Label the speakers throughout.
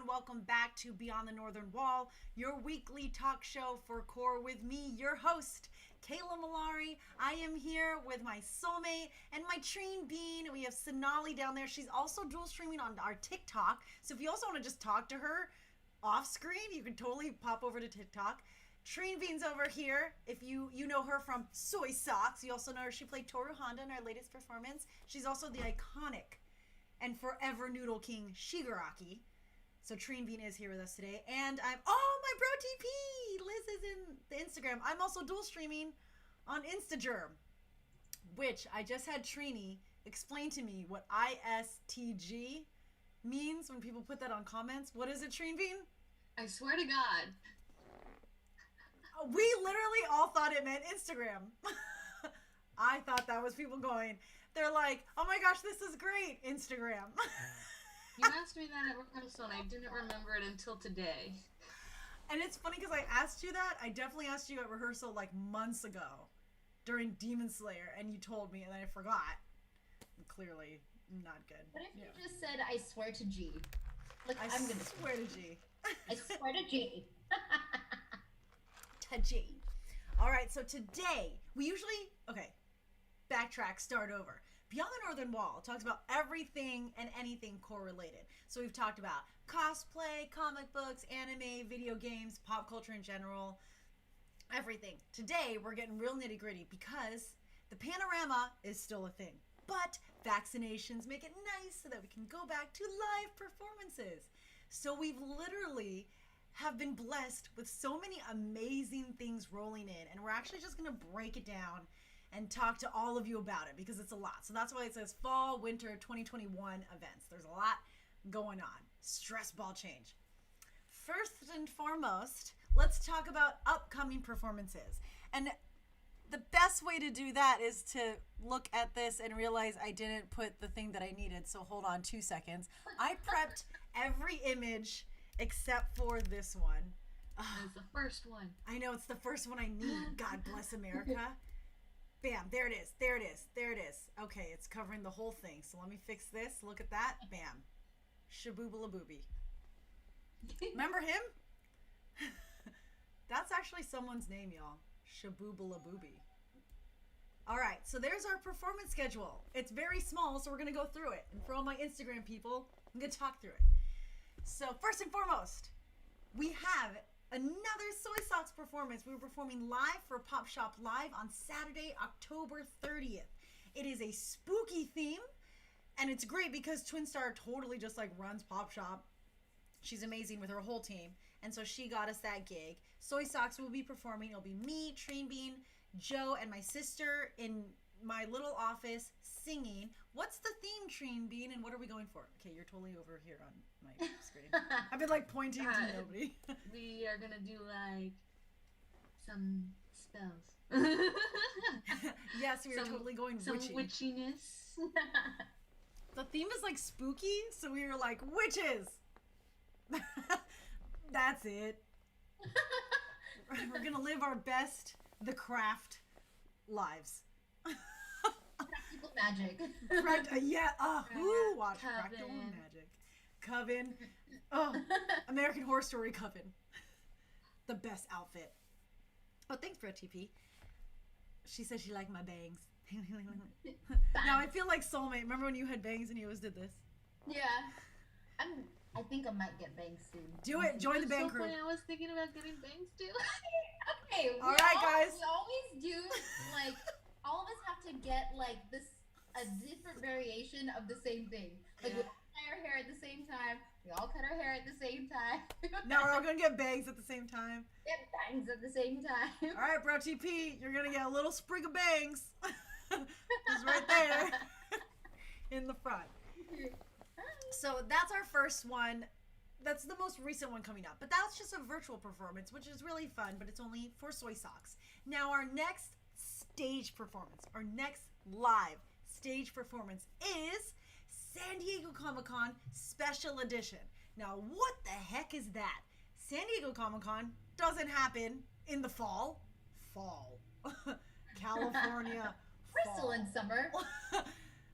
Speaker 1: Welcome back to Beyond the Northern Wall, your weekly talk show for core with me, your host, Kayla Malari. I am here with my soulmate and my Trine Bean. We have Sonali down there. She's also dual streaming on our TikTok. So if you also want to just talk to her off screen, you can totally pop over to TikTok. Trine Bean's over here. If you know her from Soy Socks, you also know her. She played Toru Honda in our latest performance. She's also the iconic and forever Noodle King Shigaraki. So Trine Bean is here with us today, and my bro TP, Liz is in the Instagram. I'm also dual streaming on Instagerm, which I just had Trini explain to me what ISTG means when people put that on comments. What is it, Trine Bean?
Speaker 2: I swear to God.
Speaker 1: We literally all thought it meant Instagram. I thought that was people going, they're like, oh my gosh, this is great, Instagram.
Speaker 2: You asked me that at rehearsal, and I didn't remember it until today.
Speaker 1: And it's funny because I asked you that. I definitely asked you at rehearsal like months ago during Demon Slayer, and you told me, and then I forgot. Clearly not good.
Speaker 3: What if you just said, I swear to G? Like, I'm going to
Speaker 1: swear to G.
Speaker 3: I swear to G.
Speaker 1: To G. All right, so today, we usually, backtrack, start over. Beyond the Northern Wall talks about everything and anything core-related. So we've talked about cosplay, comic books, anime, video games, pop culture in general, everything. Today, we're getting real nitty-gritty because the panorama is still a thing. But vaccinations make it nice so that we can go back to live performances. So we've literally have been blessed with so many amazing things rolling in. And we're actually just going to break it down and talk to all of you about it because it's a lot. So that's why it says Fall, Winter 2021 events. There's a lot going on. Stress ball change. First and foremost, let's talk about upcoming performances. And the best way to do that is to look at this and realize I didn't put the thing that I needed. So hold on 2 seconds. I prepped every image except for this one.
Speaker 2: It's the first one.
Speaker 1: I know, it's the first one I need. God bless America. Bam, there it is, there it is, there it is. Okay, it's covering the whole thing. So let me fix this. Look at that. Bam. Shaboobala-booby. Remember him? That's actually someone's name, y'all. Shaboobala-booby. All right, so there's our performance schedule. It's very small, so we're going to go through it. And for all my Instagram people, I'm going to talk through it. So first and foremost, we have another Soy Socks performance. We were performing live for Pop Shop Live on Saturday, October 30th. It is a spooky theme, and it's great because Twin Star totally just like runs Pop Shop. She's amazing with her whole team, and so she got us that gig. Soy Socks will be performing. It'll be me, Trine Bean, Joe, and my sister in my little office singing. What's the theme, Trine Bean, and what are we going for? Okay, you're totally over here on my screen. I've been like pointing to nobody.
Speaker 2: We are gonna do like some spells.
Speaker 1: Yes, we are totally going
Speaker 2: some
Speaker 1: witchy.
Speaker 2: witchiness.
Speaker 1: The theme is like spooky, so we were like witches. That's it. We're gonna live our best the craft lives.
Speaker 3: Practical magic.
Speaker 1: Watch Practical Magic. Coven. Oh, American Horror Story Coven. The best outfit. Oh, thanks, Bro TP. She said she liked my bangs. Now I feel like Soulmate. Remember when you had bangs and you always did this?
Speaker 3: Yeah. I think I might get bangs soon.
Speaker 1: Do it. Join the bang
Speaker 2: so
Speaker 1: crew.
Speaker 2: funny. I was thinking about getting bangs too.
Speaker 3: Okay.
Speaker 1: All right, guys.
Speaker 3: We always do, like, all of us have to get, like, a different variation of the same thing. Like, we all tie our hair at the same time. We all cut our hair at the same time.
Speaker 1: Now we're all going to get bangs at the same time.
Speaker 3: Get bangs at the same time.
Speaker 1: All right, Bro TP, you're going to get a little sprig of bangs. It's right there in the front. So that's our first one. That's the most recent one coming up. But that's just a virtual performance, which is really fun, but it's only for soy socks. Now our next stage performance, our next live stage performance is San Diego Comic-Con Special Edition. Now, what the heck is that? San Diego Comic-Con doesn't happen in the fall. California.
Speaker 3: We're still in summer.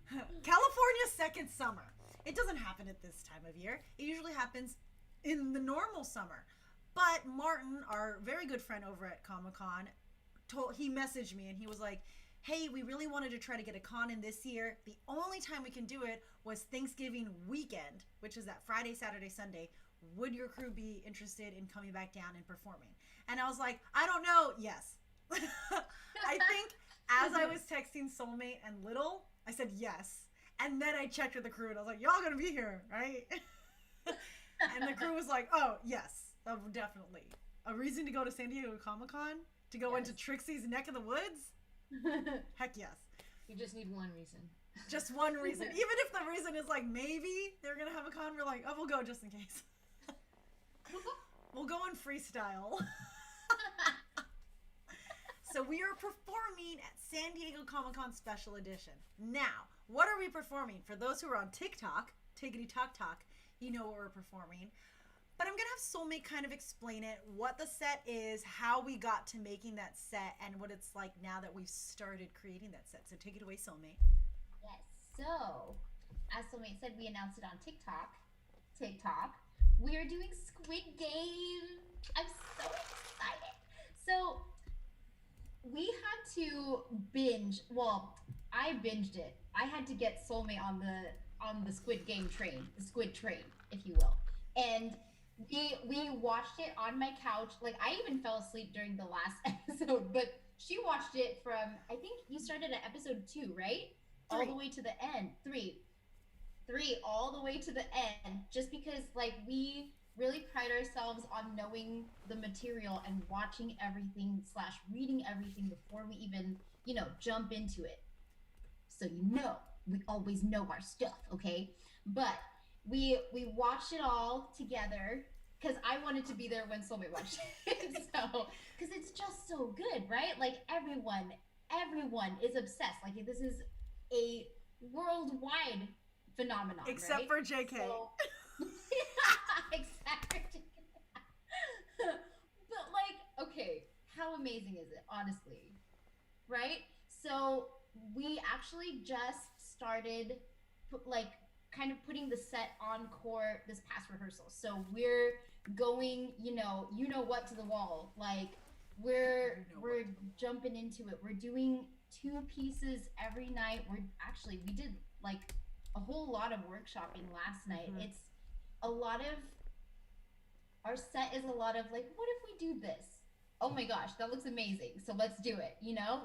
Speaker 1: California's second summer. It doesn't happen at this time of year. It usually happens in the normal summer. But Martin, our very good friend over at Comic-Con, he messaged me and he was like, hey, we really wanted to try to get a con in this year. The only time we can do it was Thanksgiving weekend, which is that Friday, Saturday, Sunday. Would your crew be interested in coming back down and performing? And I was like, I don't know. Yes. I think as I was texting Soulmate and Little, I said yes. And then I checked with the crew and I was like, y'all gonna be here, right? And the crew was like, oh, yes, definitely. A reason to go to San Diego Comic-Con? To go into Trixie's neck of the woods? Heck yes.
Speaker 2: You just need one reason.
Speaker 1: Just one reason. Even if the reason is like maybe they're gonna have a con, we're like, oh, we'll go just in case. We'll go in freestyle. So we are performing at San Diego Comic-Con Special Edition. Now, what are we performing? For those who are on TikTok, Tiggity Talk Talk, you know what we're performing. But I'm going to have Soulmate kind of explain it, what the set is, how we got to making that set, and what it's like now that we've started creating that set. So take it away, Soulmate.
Speaker 3: Yes. So, as Soulmate said, we announced it on TikTok. We are doing Squid Game. I'm so excited. So, we had to binge. Well, I binged it. I had to get Soulmate on the Squid Game train, the Squid train, if you will. And we watched it on my couch. Like, I even fell asleep during the last episode, but she watched it from, I think you started at episode 2, right?
Speaker 1: 3.
Speaker 3: All the way to the end. 3 all the way to the end, just because, like, we really pride ourselves on knowing the material and watching everything / reading everything before we even, jump into it. So we always know our stuff, okay? But we watched it all together because I wanted to be there when Soulmate watched it. So, because it's just so good, right? Like, everyone is obsessed. Like, this is a worldwide phenomenon,
Speaker 1: Except
Speaker 3: right?
Speaker 1: for JK.
Speaker 3: So, except for JK. But, like, okay, how amazing is it, honestly? Right? So, we actually just started, kind of putting the set on court this past rehearsal. So we're going, what to the wall. Like, we're jumping into it. We're doing 2 pieces every night. We did like a whole lot of workshopping last night.
Speaker 1: Mm-hmm.
Speaker 3: It's a lot of, our set is a lot of like, what if we do this? Oh my gosh, that looks amazing. So let's do it.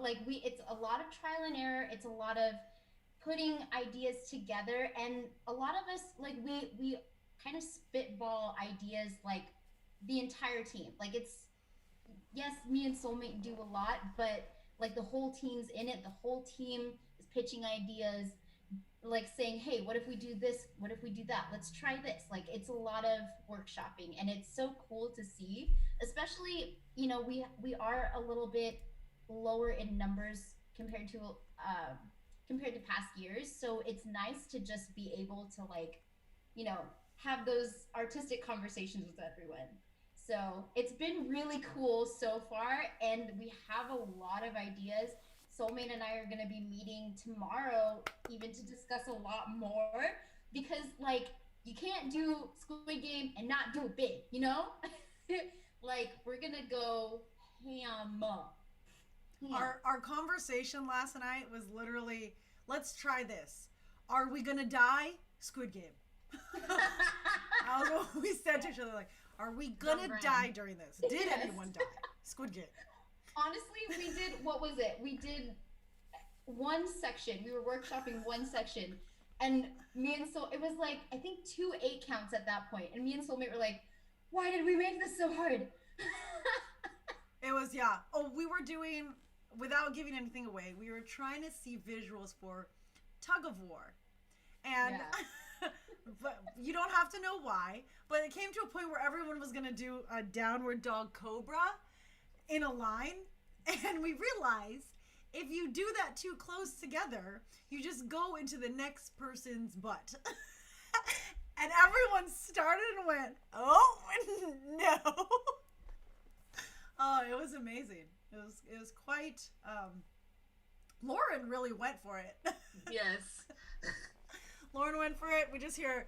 Speaker 3: Like it's a lot of trial and error. It's a lot of putting ideas together, and a lot of us, like, we kind of spitball ideas, like, the entire team. Like, it's, yes, me and Soulmate do a lot, but like the whole team's in it. The whole team is pitching ideas, like saying, hey, what if we do this? What if we do that? Let's try this. Like, it's a lot of workshopping, and it's so cool to see, especially, we are a little bit lower in numbers compared to past years. So it's nice to just be able to, like, have those artistic conversations with everyone. So it's been really cool so far, and we have a lot of ideas. Soulmate and I are going to be meeting tomorrow even to discuss a lot more, because, like, you can't do Squid Game and not do it big, you know? Like, we're gonna go ham.
Speaker 1: Our conversation last night was literally, let's try this. Are we gonna die? Squid Game. That was what we said to each other. Like, are we gonna die during this? Did anyone die? Squid Game.
Speaker 3: Honestly, we did, what was it? We did one section. We were workshopping one section. And me and Soul, it was like, I think 2 8 counts at that point. And me and Soulmate were like, why did we make this so hard?
Speaker 1: It was, yeah. Oh, we were doing, without giving anything away, we were trying to see visuals for Tug of War. And, but you don't have to know why, but it came to a point where everyone was going to do a downward dog cobra in a line. And we realized if you do that too close together, you just go into the next person's butt. And everyone started and went, oh, no. Oh, it was amazing. It was quite, Lauren really went for it.
Speaker 2: Yes.
Speaker 1: Lauren went for it. We just hear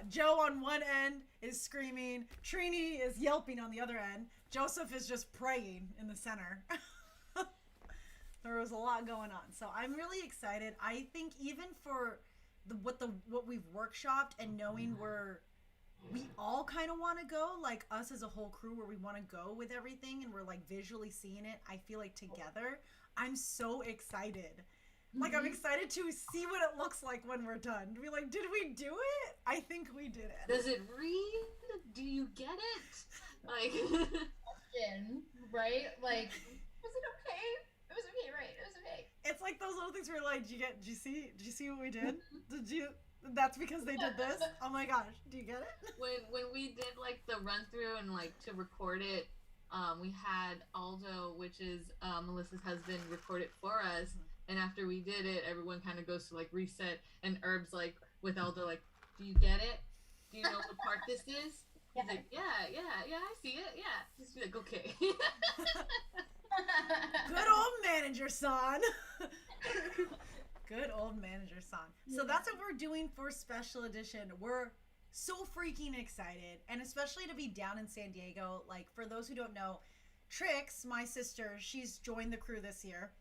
Speaker 1: Joe on one end is screaming. Trini is yelping on the other end. Joseph is just praying in the center. There was a lot going on. So I'm really excited. I think even for what we've workshopped and knowing where we all kind of want to go, like us as a whole crew, where we want to go with everything and we're like visually seeing it, I feel like together, I'm so excited. Like, I'm excited to see what it looks like when we're done. To be like, did we do it? I think we did it.
Speaker 2: Does it read? Do you get it? Like,
Speaker 3: right? Like, was it okay? It was okay, right? It was okay.
Speaker 1: It's like those little things where like, did you see what we did? That's because they did this? Oh my gosh, do you get it?
Speaker 2: when we did like the run through and like to record it, we had Aldo, which is Melissa's husband, record it for us. And after we did it, everyone kind of goes to like reset, and Herb's like with Aldo, like, do you get it? Do you know what part this is? He's like, yeah, I see it, yeah. Just be like, okay.
Speaker 1: Good old manager, son. Good old manager, son. So that's what we're doing for special edition. We're so freaking excited, and especially to be down in San Diego. Like, for those who don't know, Trix, my sister, she's joined the crew this year.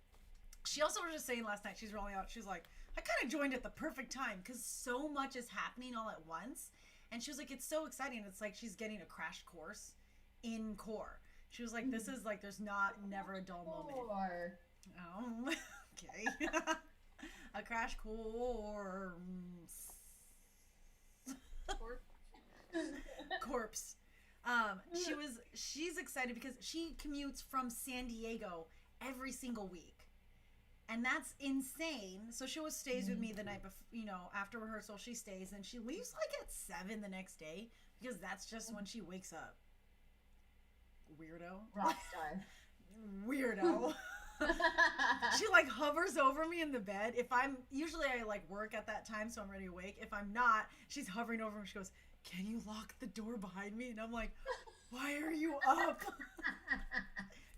Speaker 1: She also was just saying last night, she's rolling out, she's like, I kind of joined at the perfect time because so much is happening all at once. And she was like, it's so exciting. It's like she's getting a crash course in core. She was like, this is like, there's never a dull moment. Oh, okay. A crash course. Corpse. She's excited because she commutes from San Diego every single week. And that's insane. So she always stays with me the night before, after rehearsal, she stays, and she leaves like at 7 the next day because that's just when she wakes up. Weirdo.
Speaker 3: Rockstar.
Speaker 1: Weirdo. She like hovers over me in the bed. Usually I like work at that time, so I'm already awake. If I'm not, she's hovering over me. She goes, can you lock the door behind me? And I'm like, why are you up?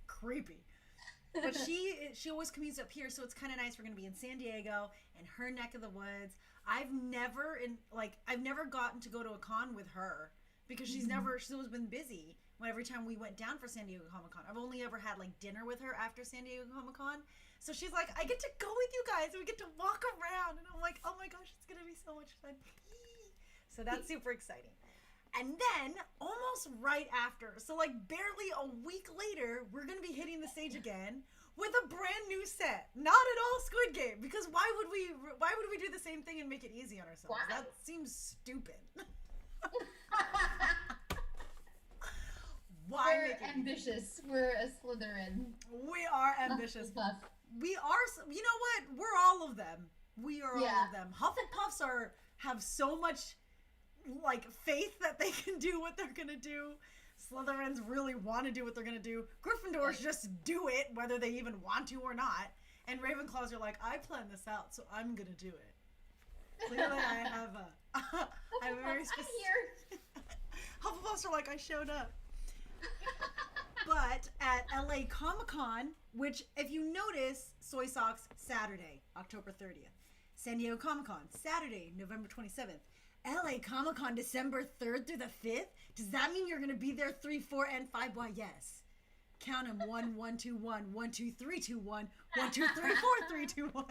Speaker 1: Creepy. But she always commutes up here, so it's kind of nice. We're going to be in San Diego, in her neck of the woods. I've never gotten to go to a con with her because she's always been busy. Every time we went down for San Diego Comic-Con, I've only ever had like dinner with her after San Diego Comic-Con. So she's like, I get to go with you guys and we get to walk around. And I'm like, oh my gosh, it's going to be so much fun. So that's super exciting. And then, almost right after, so like barely a week later, we're going to be hitting the stage again with a brand new set. Not at all Squid Game, because why would we do the same thing and make it easy on ourselves?
Speaker 3: Wow.
Speaker 1: That seems stupid. Why
Speaker 3: We're ambitious. We're a Slytherin.
Speaker 1: We are ambitious. We are, you know what? We're all of them. We are all of them. Hufflepuffs have so much like faith that they can do what they're gonna do. Slytherins really want to do what they're gonna do. Gryffindors just do it whether they even want to or not. And Ravenclaws are like, I planned this out, so I'm gonna do it. Clearly, I have a very specific. Hufflepuffs are like, I showed up. But at LA Comic-Con, which if you notice, Soy Socks Saturday, October 30th. San Diego Comic-Con Saturday, November 27th. LA Comic Con December 3rd through the 5th? Does that mean you're going to be there 3, 4, and 5? Why, yes. Count them. 1, 1, 2, 1, 1, 2, 3, 2, 1, 1, 2, 3, 4, 3, 2, 1.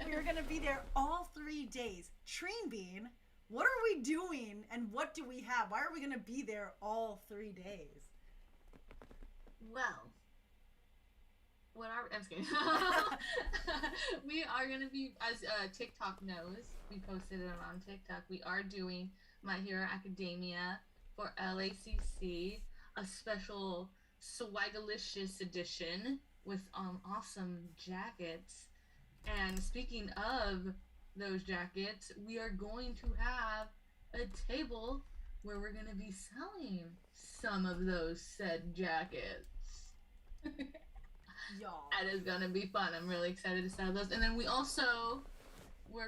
Speaker 1: We're going to be there all 3 days. Train Bean, what are we doing and what do we have? Why are we going to be there all 3 days?
Speaker 2: Well, I'm just kidding. We are going to be, as TikTok knows, we posted it on TikTok, we are doing My Hero Academia for LACC, a special swagalicious edition with awesome jackets. And speaking of those jackets, we are going to have a table where we're going to be selling some of those said jackets.
Speaker 1: Y'all.
Speaker 2: That is gonna be fun. I'm really excited to sell those. And then we're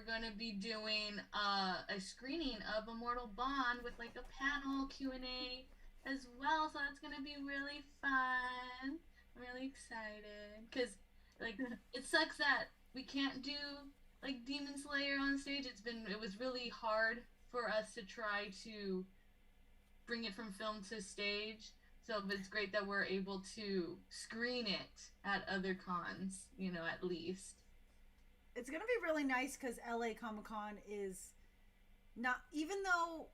Speaker 2: gonna be doing a screening of Immortal Bond with like a panel Q&A as well. So that's gonna be really fun. I'm really excited because like it sucks that we can't do like Demon Slayer on stage. It was really hard for us to try to bring it from film to stage. So it's great that we're able to screen it at other cons, at least.
Speaker 1: It's going to be really nice because LA Comic Con is not, even though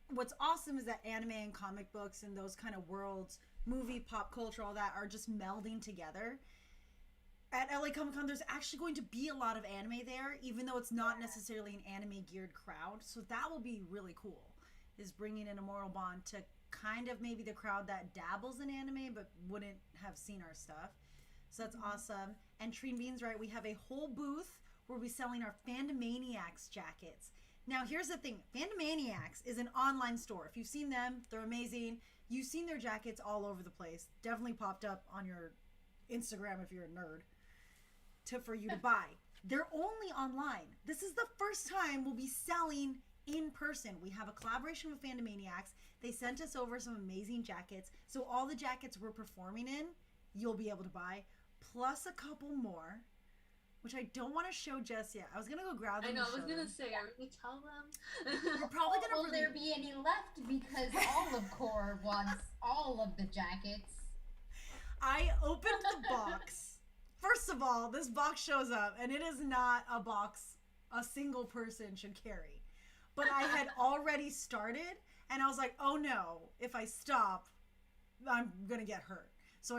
Speaker 1: what's awesome is that anime and comic books and those kind of worlds, movie, pop culture, all that are just melding together. At LA Comic Con, there's actually going to be a lot of anime there, even though it's not necessarily an anime geared crowd. So that will be really cool, is bringing in Immortal Bond to kind of maybe the crowd that dabbles in anime but wouldn't have seen our stuff. So that's awesome. And Treen Bean's right, we have a whole booth where we're selling our Fandomaniacs jackets. Now here's the thing, Fandomaniacs is an online store. If you've seen them, they're amazing. You've seen their jackets all over the place. Definitely popped up on your Instagram if you're a nerd for you to buy. They're only online. This is the first time we'll be selling in person. We have a collaboration with Fandomaniacs. They sent us over some amazing jackets. So all the jackets we're performing in, you'll be able to buy, plus a couple more, which I don't want to show just yet. I was going to go grab them.
Speaker 2: I know, I was going to say, are we going to tell them?
Speaker 1: We're probably going to
Speaker 3: Will there be any left? Because all of Core wants all of the jackets.
Speaker 1: I opened the box. First of all, this box shows up, and it is not a box a single person should carry. But I had already started, and I was like, oh no, if I stop, I'm going to get hurt. So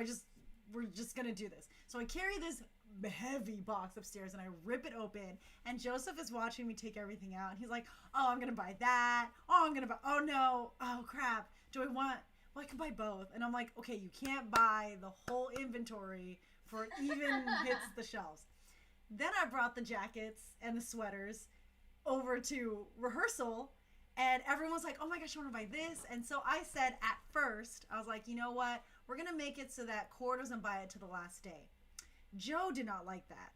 Speaker 1: we're just going to do this. So I carry this heavy box upstairs, and I rip it open, and Joseph is watching me take everything out, and he's like, oh, I'm going to buy that. Oh, I'm going to buy, oh no, oh crap. Do I want, well, I can buy both. And I'm like, okay, you can't buy the whole inventory for it even hits the shelves. Then I brought the jackets and the sweaters over to rehearsal, and everyone's like, oh my gosh, I want to buy this. And so I said at first, I was like, you know what, we're gonna make it so that Core doesn't buy it to the last day. Joe did not like that,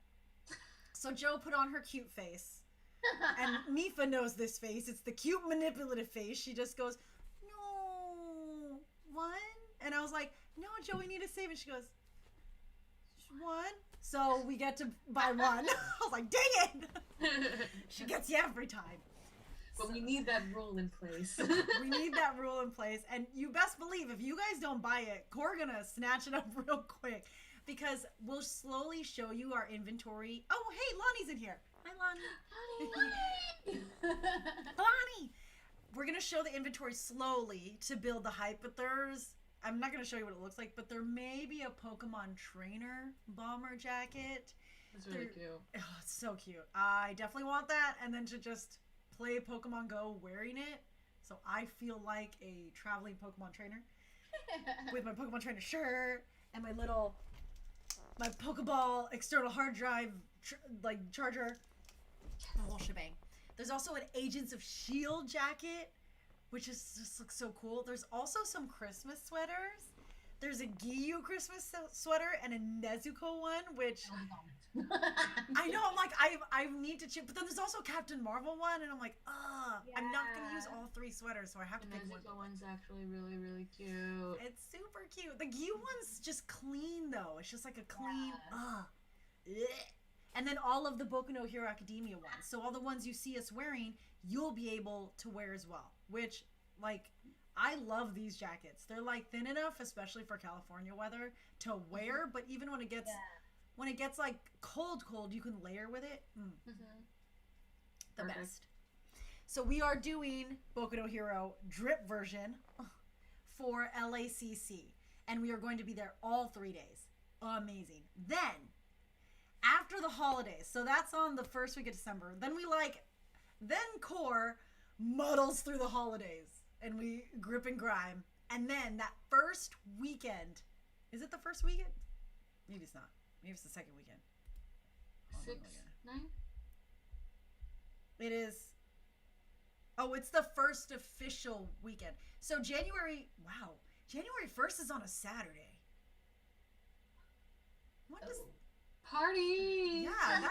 Speaker 1: so Joe put on her cute face, and Mifa knows this face. It's the cute manipulative face. She just goes, no, one. And I was like, no, Joe, we need to save it. She goes, one. So we get to buy one. I was like, dang it. She gets you every time.
Speaker 2: But so, we need that rule in place.
Speaker 1: We need that rule in place. And you best believe if you guys don't buy it, Core gonna snatch it up real quick. Because we'll slowly show you our inventory. Oh, hey, Lonnie's in here. Hi, Lonnie. Lonnie. We're gonna show the inventory slowly to build the hype, but I'm not going to show you what it looks like, but there may be a Pokemon trainer bomber jacket.
Speaker 2: That's really cute.
Speaker 1: Oh, it's so cute. I definitely want that, and then to just play Pokemon Go wearing it, so I feel like a traveling Pokemon trainer with my Pokemon trainer shirt and my Pokeball external hard drive charger, the whole shebang. There's also an Agents of S.H.I.E.L.D. jacket, which just looks so cool. There's also some Christmas sweaters. There's a Giyu Christmas sweater and a Nezuko one, which I know, I'm like, I need to choose. But then there's also Captain Marvel one, and I'm like, yeah. I'm not going to use all three sweaters, so I have to pick one.
Speaker 2: The Nezuko one's actually really, really cute.
Speaker 1: It's super cute. The Giyu one's just clean, though. It's just like a clean, And then all of the Boku no Hero Academia ones. So all the ones you see us wearing, you'll be able to wear as well. Which, like, I love these jackets. They're like thin enough, especially for California weather, to wear. But even when it gets like cold, you can layer with it. The
Speaker 2: Perfect.
Speaker 1: best. So we are doing Boku no Hero drip version for LACC, and we are going to be there all 3 days. Amazing. Then after the holidays, so that's on the first week of December. Then Core muddles through the holidays, and we grip and grime. And then that first weekend, is it the first weekend? Maybe it's not. Maybe it's the second weekend.
Speaker 2: 6-9.
Speaker 1: It is. Oh, it's the first official weekend. So January 1st is on a Saturday. What does...
Speaker 2: Party!
Speaker 1: Yeah, I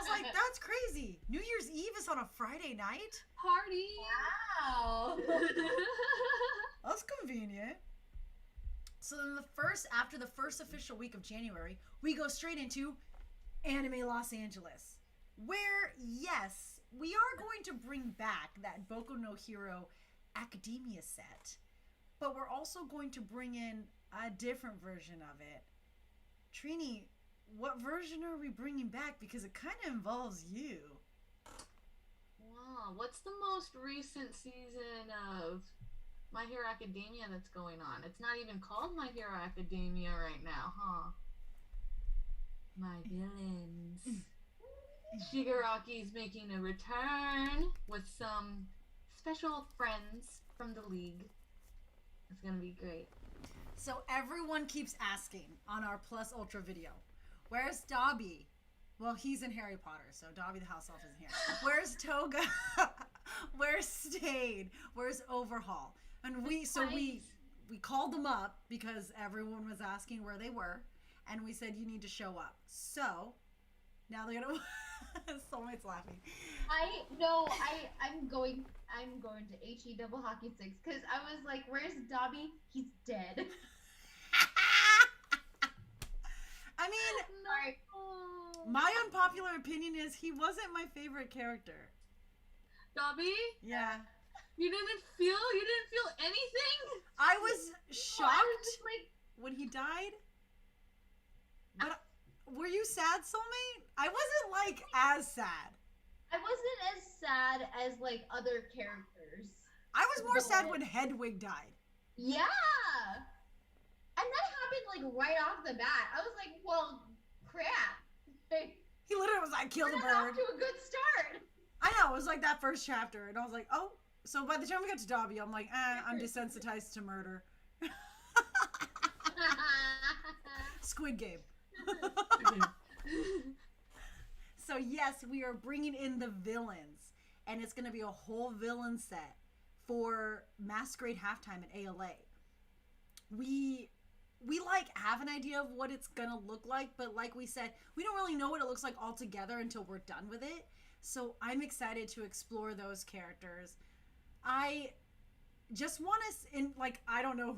Speaker 1: was like, that's crazy. New Year's Eve is on a Friday night?
Speaker 2: Party!
Speaker 3: Wow.
Speaker 1: That's convenient. So then after the first official week of January, we go straight into Anime Los Angeles, where, yes, we are going to bring back that Boku no Hero Academia set, but we're also going to bring in a different version of it. Trini, what version are we bringing back? Because it kind of involves you.
Speaker 2: Wow, what's the most recent season of My Hero Academia that's going on? It's not even called My Hero Academia right now, huh? My villains. Shigaraki's making a return with some special friends from the league. It's gonna be great.
Speaker 1: So everyone keeps asking on our Plus Ultra video, where's Dobby? Well, he's in Harry Potter, so Dobby the house elf isn't here. Where's Toga? Where's Stade? Where's Overhaul? And we called them up because everyone was asking where they were, and we said you need to show up. So now they're gonna. Soulmate's laughing.
Speaker 3: I'm going to HE double hockey sticks because I was like, where's Dobby? He's dead.
Speaker 1: I mean, my unpopular opinion is he wasn't my favorite character.
Speaker 2: Dobby?
Speaker 1: Yeah.
Speaker 2: You didn't feel anything?
Speaker 1: I was shocked
Speaker 3: Like,
Speaker 1: when he died. But were you sad, Soulmate? I wasn't like as sad.
Speaker 3: I wasn't as sad as like other characters.
Speaker 1: I was more sad when Hedwig died.
Speaker 3: Yeah. And that happened like right off the bat. I was like, well, crap.
Speaker 1: He literally was like, kill the
Speaker 3: We're off
Speaker 1: bird.
Speaker 3: to a good start.
Speaker 1: I know, it was like that first chapter, and I was like, oh. So by the time we got to Dobby, I'm like, I'm desensitized to murder. Squid Game. So yes, we are bringing in the villains, and it's going to be a whole villain set for Masquerade Halftime at ALA. We like have an idea of what it's going to look like, but like we said, we don't really know what it looks like altogether until we're done with it. So I'm excited to explore those characters. I just want us in, like, I don't know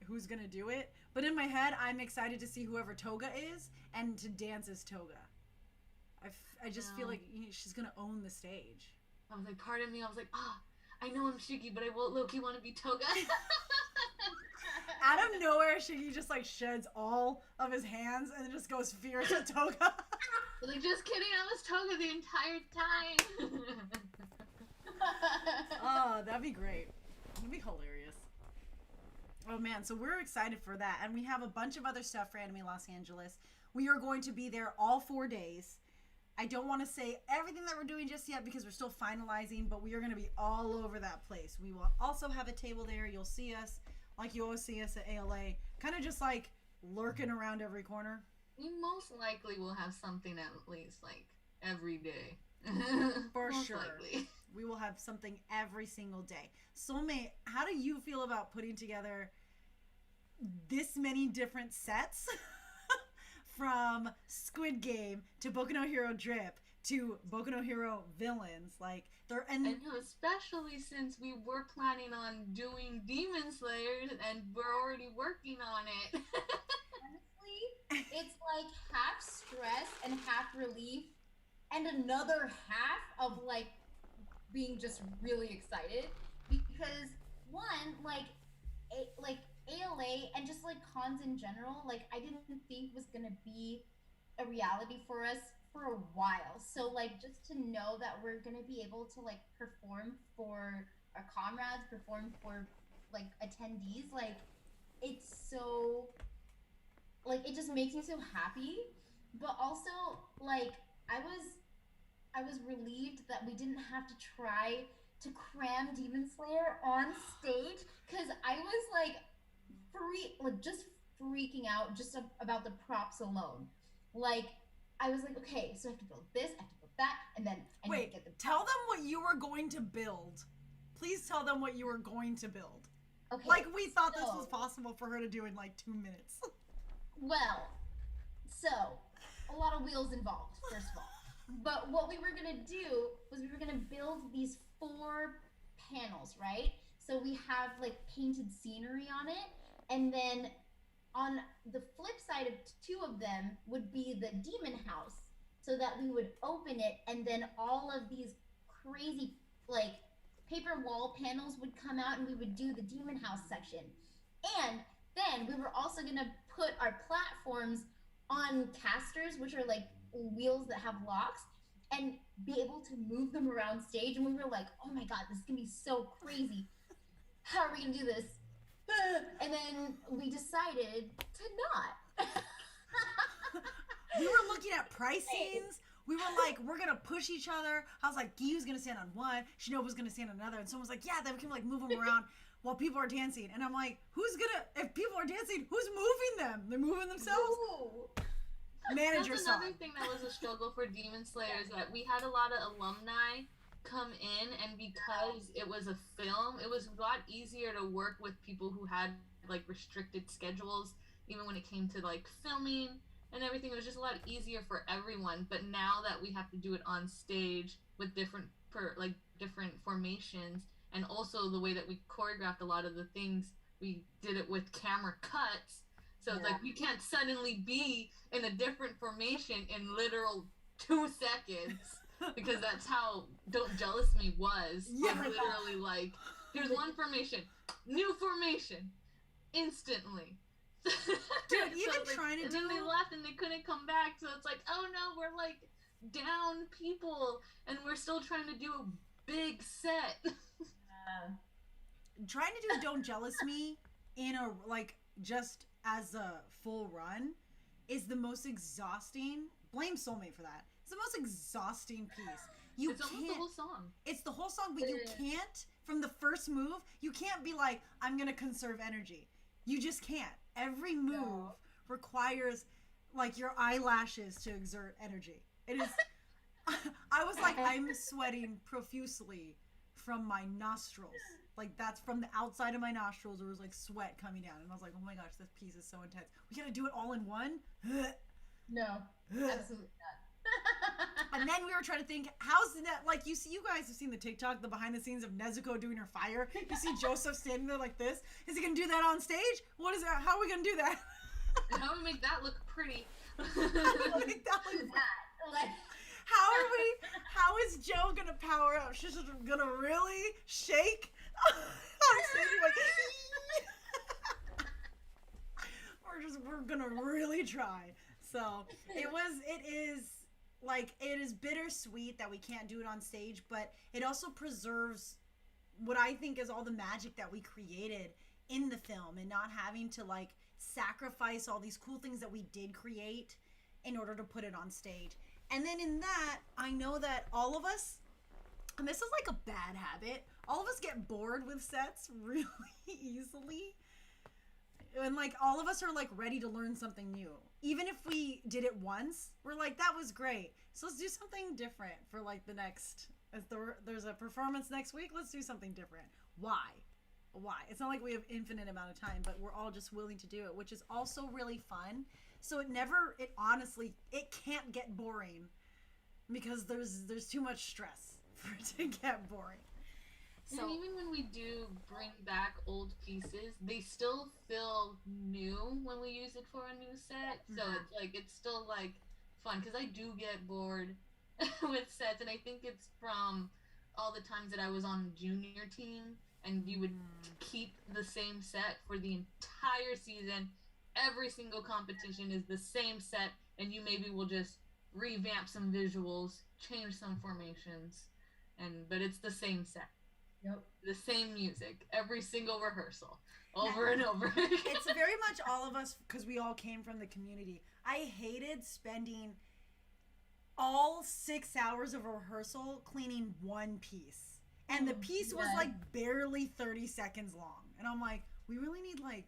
Speaker 1: who's going to do it, but in my head, I'm excited to see whoever Toga is and to dance as Toga. I just feel like she's going to own the stage.
Speaker 2: I was like, pardon me. I was like, I know I'm Shiggy, but I won't low-key want to be Toga.
Speaker 1: Out of nowhere, Shiggy just like sheds all of his hands and just goes fierce at Toga.
Speaker 2: Like, just kidding, I was Toga the entire time.
Speaker 1: Oh, that'd be great. That'd be hilarious. Oh man, so we're excited for that. And we have a bunch of other stuff for Anime Los Angeles. We are going to be there all 4 days. I don't want to say everything that we're doing just yet because we're still finalizing, but we are going to be all over that place. We will also have a table there. You'll see us like you always see us at ALA, kind of just like lurking around every corner.
Speaker 2: We most likely will have something at least like every day.
Speaker 1: For
Speaker 2: most
Speaker 1: sure.
Speaker 2: Likely.
Speaker 1: We will have something every single day. Soulmate, how do you feel about putting together this many different sets? From Squid Game to Boku no Hero Drip to Boku no Hero Villains, like they're
Speaker 2: I know, especially since we were planning on doing Demon Slayers and we're already working on it.
Speaker 3: Honestly, it's like half stress and half relief, and another half of like being just really excited because one, like ALA and just like cons in general, like I didn't think was gonna be a reality for us for a while. So like just to know that we're gonna be able to like perform for our comrades, perform for like attendees, like it's so like it just makes me so happy. But also like I was I was relieved that we didn't have to try to cram Demon Slayer on stage because I was like just freaking out just about the props alone. Like I was like, okay, so I have to build this, I have to build that, and then I need to
Speaker 1: Wait,
Speaker 3: get the
Speaker 1: tell them what you were going to build. Please tell them what you were going to build.
Speaker 3: okay.
Speaker 1: Like we thought this
Speaker 3: so-
Speaker 1: was possible for her to do in like 2 minutes.
Speaker 3: Well, so a lot of wheels involved, first of all. But what we were gonna do was we were gonna build these four panels, right? So we have like painted scenery on it, and then on the flip side of two of them would be the demon house, so that we would open it, and then all of these crazy like paper wall panels would come out, and we would do the demon house section. And then we were also gonna put our platforms on casters, which are like wheels that have locks, and be able to move them around stage. And we were like, oh my god, this is gonna be so crazy. How are we gonna do this? And then we decided to not.
Speaker 1: We were looking at pricings. We were like, we're gonna push each other. I was like, Giyu's gonna stand on one, Shinobu's gonna stand on another, and someone was like, yeah, then we can like move them around while people are dancing. And I'm like, if people are dancing, who's moving them? They're moving themselves.
Speaker 3: Ooh.
Speaker 1: Manage
Speaker 2: That's
Speaker 1: yourself.
Speaker 2: another thing that was a struggle for Demon Slayer is that we had a lot of alumni come in, and because it was a film, it was a lot easier to work with people who had like restricted schedules, even when it came to like filming and everything. It was just a lot easier for everyone. But now that we have to do it on stage with different formations, and also the way that we choreographed a lot of the things, we did it with camera cuts. So it's like we can't suddenly be in a different formation in literal 2 seconds because that's how Don't Jealous Me was.
Speaker 1: Yeah.
Speaker 2: Literally like, here's one formation, new formation, instantly.
Speaker 1: Dude, even trying to
Speaker 2: and
Speaker 1: do...
Speaker 2: then they left and they couldn't come back, so it's like, oh no, we're like down people and we're still trying to do a big set.
Speaker 1: Trying to do Don't Jealous Me in a like just as a full run is the most exhausting. Blame Soulmate for that. It's the most exhausting piece.
Speaker 2: It's almost the whole song.
Speaker 1: It's the whole song, but you can't, from the first move, you can't be like, I'm gonna conserve energy. You just can't. Every move requires like your eyelashes to exert energy. It is I was like, I'm sweating profusely from my nostrils. Like that's from the outside of my nostrils. There was like sweat coming down, and I was like, "Oh my gosh, this piece is so intense. We gotta do it all in one."
Speaker 3: No, absolutely not.
Speaker 1: And then we were trying to think, how's that? Like you guys have seen the TikTok, the behind the scenes of Nezuko doing her fire. You see Joseph standing there like this. Is he gonna do that on stage? What is that? How are we gonna do that?
Speaker 2: And how do we make that look pretty?
Speaker 1: How do we make that look?
Speaker 3: Like,
Speaker 1: How is Joe gonna power up? She's just gonna really shake on stage like we're gonna really try. So it is bittersweet that we can't do it on stage, but it also preserves what I think is all the magic that we created in the film, and not having to like sacrifice all these cool things that we did create in order to put it on stage. And then in that, I know that all of us, and this is like a bad habit, all of us get bored with sets really easily. And like all of us are like ready to learn something new. Even if we did it once, we're like, that was great. So let's do something different for like the next, if there's a performance next week, let's do something different. Why? It's not like we have infinite amount of time, but we're all just willing to do it, which is also really fun. So it honestly can't get boring because there's too much stress for it to get boring.
Speaker 2: And even when we do bring back old pieces, they still feel new when we use it for a new set. So it's like it's still like fun because I do get bored with sets, and I think it's from all the times that I was on junior team, and you would keep the same set for the entire season. Every single competition is the same set, and you maybe will just revamp some visuals, change some formations, but it's the same set.
Speaker 3: Yep.
Speaker 2: The same music every single rehearsal over and over.
Speaker 1: It's very much all of us because we all came from the community. I hated spending all 6 hours of rehearsal cleaning one piece. And the piece was like barely 30 seconds long. And I'm like, we really need like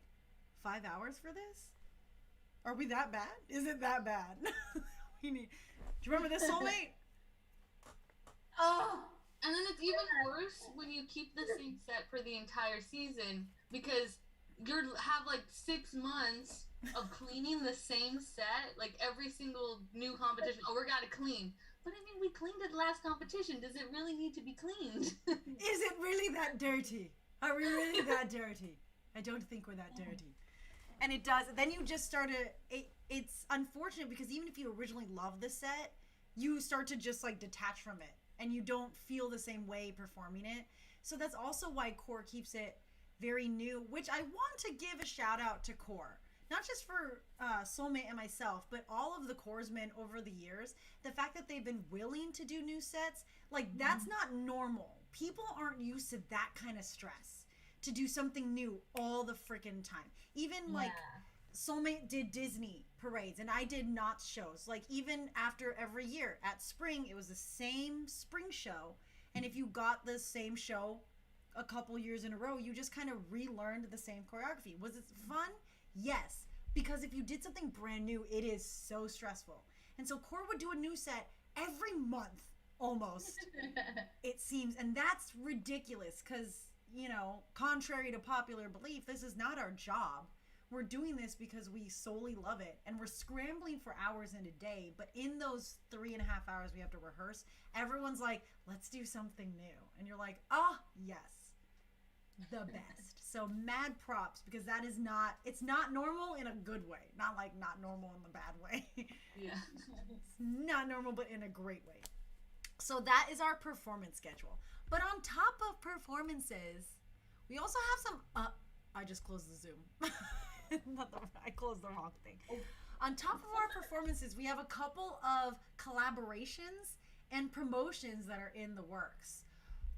Speaker 1: 5 hours for this? Are we that bad? Is it that bad? Do you remember this, soulmate?
Speaker 3: Oh!
Speaker 2: And then it's even worse when you keep the same set for the entire season because you have like 6 months of cleaning the same set, like every single new competition. Oh, we gotta clean. But I mean, we cleaned it last competition. Does it really need to be cleaned?
Speaker 1: Is it really that dirty? Are we really that dirty? I don't think we're that dirty. And it does. Then you just start to. It's unfortunate because even if you originally love the set, you start to just like detach from it. And you don't feel the same way performing it. So that's also why Core keeps it very new, which I want to give a shout out to Core. Not just for Soulmate and myself, but all of the Coresmen over the years. The fact that they've been willing to do new sets, like that's not normal. People aren't used to that kind of stress to do something new all the freaking time. Even like Soulmate did Disney parades and I did Knott's shows. Like even after every year at spring, it was the same spring show. And if you got the same show a couple years in a row, you just kind of relearned the same choreography. Was it fun? Yes. Because if you did something brand new, it is so stressful. And so Core would do a new set every month almost. It seems. And that's ridiculous because, you know, contrary to popular belief, this is not our job. We're doing this because we solely love it and we're scrambling for hours in a day. But in those 3.5 hours we have to rehearse, everyone's like, let's do something new. And you're like, oh, yes, the best. So mad props because that is it's not normal in a good way. Not like not normal in the bad way.
Speaker 2: Yeah.
Speaker 1: It's not normal, but in a great way. So that is our performance schedule. But on top of performances, we also have some, I just closed the Zoom. I closed the wrong thing. On top of our performances, we have a couple of collaborations and promotions that are in the works.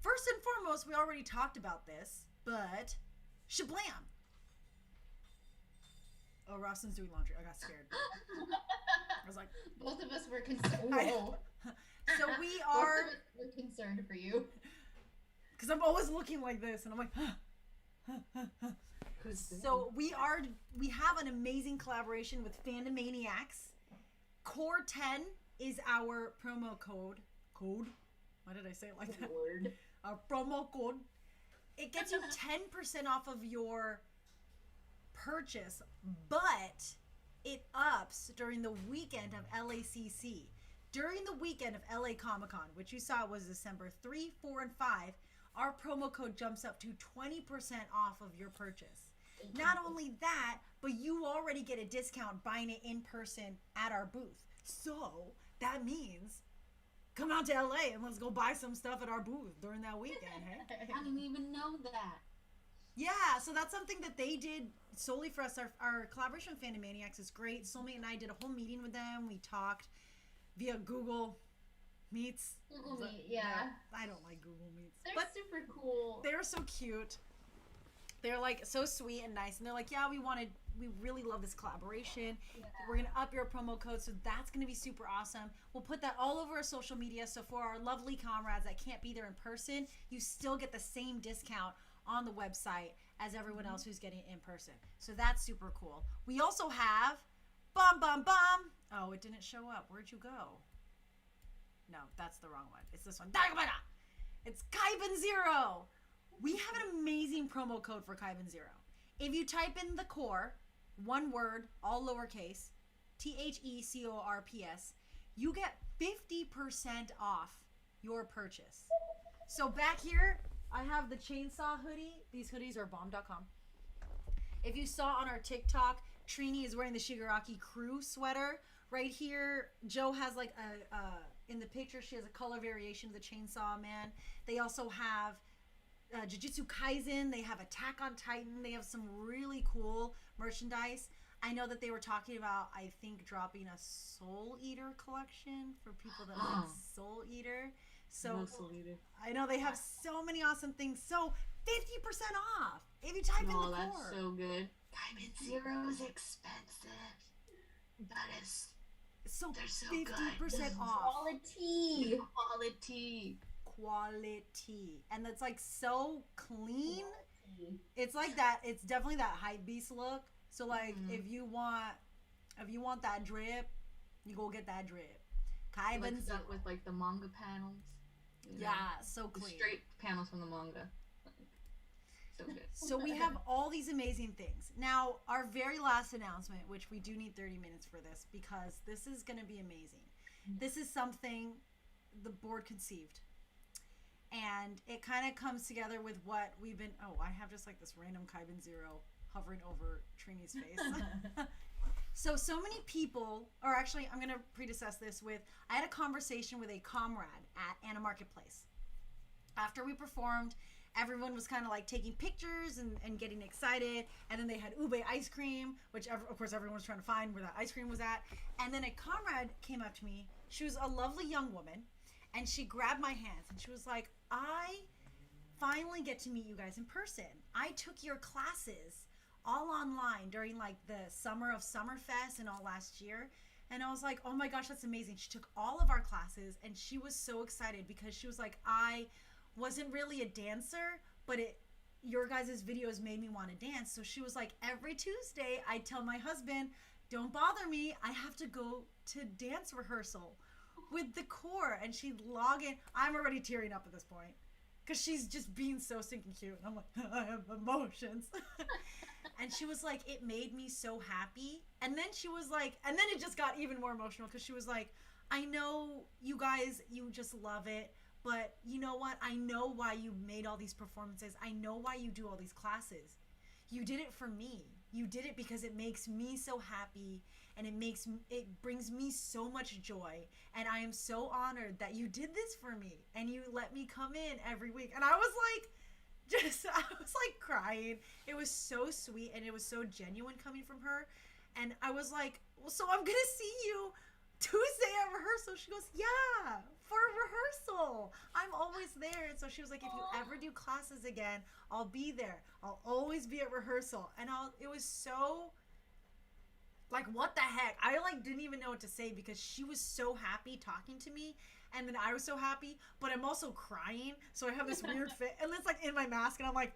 Speaker 1: First and foremost, we already talked about this, but Shablam! Oh, Roslin's doing laundry. I got scared. I was like,
Speaker 3: both of us were concerned. Whoa.
Speaker 1: So we are.
Speaker 3: Both of us were concerned for you.
Speaker 1: Because I'm always looking like this, and I'm like, So we have an amazing collaboration with Fandom Maniacs. Core 10 is our promo code. Why did I say it like that?
Speaker 3: Word.
Speaker 1: Our promo code. It gets you 10% off of your purchase, but it ups during the weekend of LACC. During the weekend of LA Comic Con, which you saw was December 3, 4, and 5, our promo code jumps up to 20% off of your purchase. Not only that, but you already get a discount buying it in person at our booth. So that means come out to LA and let's go buy some stuff at our booth during that weekend. Hey?
Speaker 2: I didn't even know that.
Speaker 1: Yeah, so that's something that they did solely for us. Our collaboration with Fandom Maniacs is great. Soulmate and I did a whole meeting with them. We talked via Google Meets.
Speaker 3: Google Meet, yeah.
Speaker 1: I don't like Google Meets.
Speaker 3: They're super cool.
Speaker 1: They're so cute. They're like so sweet and nice. And they're like, yeah, we really love this collaboration. Yeah. We're going to up your promo code. So that's going to be super awesome. We'll put that all over our social media. So for our lovely comrades that can't be there in person, you still get the same discount on the website as everyone else who's getting it in person. So that's super cool. We also have Bum Bum Bum. Oh, it didn't show up. Where'd you go? No, that's the wrong one. It's this one. It's Kaiben Zero. We have an amazing promo code for Kaiben Zero. If you type in the core, one word, all lowercase, THECORPS, you get 50% off your purchase. So back here, I have the chainsaw hoodie. These hoodies are bomb.com. If you saw on our TikTok, Trini is wearing the Shigaraki crew sweater. Right here, Joe has like in the picture, she has a color variation of the Chainsaw Man. They also have Jujutsu Kaisen. They have Attack on Titan. They have some really cool merchandise. I know that they were talking about, I think, dropping a Soul Eater collection for people that like Soul Eater. So
Speaker 2: Soul Eater.
Speaker 1: I know they have so many awesome things. So 50% off if you type in the core.
Speaker 2: That's so good. Diamond Zero is expensive. That is.
Speaker 1: So
Speaker 2: they're so
Speaker 1: 50% off. Quality. And that's like so clean. It's like that. It's definitely that hype beast look. So like if you want that drip, you go get that drip.
Speaker 2: Like stuff with like the manga panels.
Speaker 1: Yeah, so clean.
Speaker 2: Straight panels from the manga. So good.
Speaker 1: So we have all these amazing things. Now, our very last announcement, which we do need 30 minutes for this because this is going to be amazing. This is something the board conceived. And it kind of comes together with what we've been... Oh, I have just like this random Kaiben Zero hovering over Trini's face. So many people... Or actually, I'm going to predecess this with... I had a conversation with a comrade at Anna Marketplace. After we performed... Everyone was kind of like taking pictures and getting excited. And then they had ube ice cream, which of course everyone was trying to find where that ice cream was at. And then a comrade came up to me. She was a lovely young woman. And she grabbed my hands and she was like, I finally get to meet you guys in person. I took your classes all online during like the summer of Summerfest and all last year. And I was like, oh my gosh, that's amazing. She took all of our classes and she was so excited because she was like, I wasn't really a dancer, but your guys' videos made me want to dance. So she was like, every Tuesday I tell my husband, don't bother me, I have to go to dance rehearsal with the core. And she'd log in. I'm already tearing up at this point because she's just being so stinking cute. And I'm like, I have emotions. And she was like, it made me so happy. And then she was like, and then it just got even more emotional because she was like, I know you guys, you just love it. But you know what? I know why you made all these performances. I know why you do all these classes. You did it for me. You did it because it makes me so happy and it brings me so much joy. And I am so honored that you did this for me and you let me come in every week. And I was like crying. It was so sweet and it was so genuine coming from her. And I was like, well, so I'm going to see you Tuesday at rehearsal. She goes, yeah, for rehearsal. I'm always there. And so she was like, if you ever do classes again, I'll be there. I'll always be at rehearsal. And it was so like, what the heck? I like didn't even know what to say because she was so happy talking to me. And then I was so happy, but I'm also crying. So I have this weird fit. And it's like in my mask and I'm like,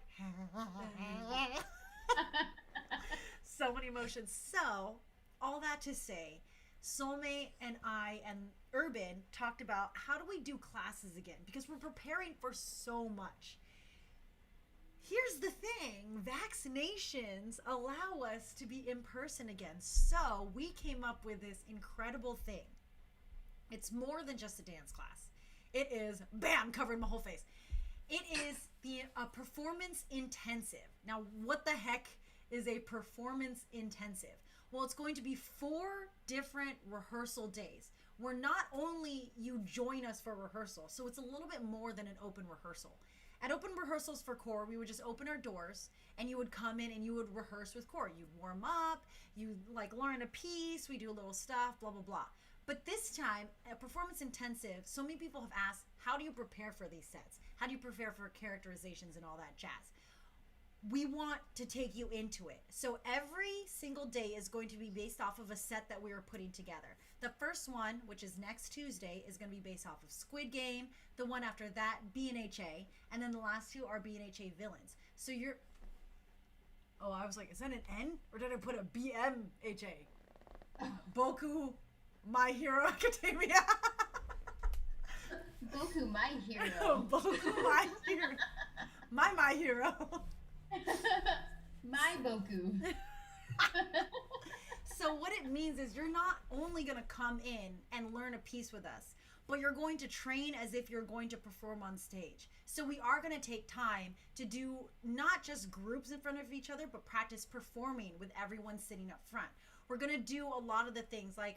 Speaker 1: so many emotions. So all that to say, Soulmate and I and Urban talked about how do we do classes again because we're preparing for so much. Here's the thing, vaccinations allow us to be in person again. So we came up with this incredible thing. It's more than just a dance class. It is, bam, covering my whole face. It is a performance intensive. Now, what the heck is a performance intensive? Well, it's going to be 4 different rehearsal days where not only you join us for rehearsal, so it's a little bit more than an open rehearsal. At open rehearsals for core, we would just open our doors and you would come in and you would rehearse with core. You'd warm up, you like learn a piece, we do a little stuff, blah, blah, blah. But this time, at performance intensive, so many people have asked, how do you prepare for these sets? How do you prepare for characterizations and all that jazz? We want to take you into it. So every single day is going to be based off of a set that we are putting together. The first one, which is next Tuesday, is going to be based off of Squid Game. The one after that, BNHA. And then the last 2 are BNHA villains. So you're... Oh, I was like, is that an N? Or did I put a BMHA? Boku My Hero Academia.
Speaker 3: Boku My Hero.
Speaker 1: Boku My Hero. My Hero.
Speaker 3: My Boku.
Speaker 1: So what it means is you're not only going to come in and learn a piece with us, but you're going to train as if you're going to perform on stage. So we are going to take time to do not just groups in front of each other, but practice performing with everyone sitting up front. We're going to do a lot of the things like,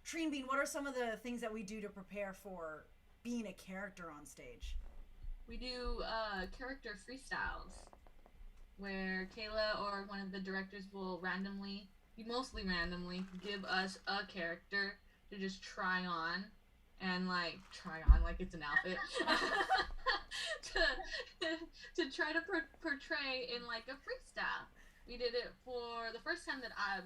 Speaker 1: Treen Bean, what are some of the things that we do to prepare for being a character on stage?
Speaker 2: We do character freestyles, where Kayla or one of the directors will mostly randomly, give us a character to just try on, and like it's an outfit, to try to portray in like a freestyle. We did it for the first time that I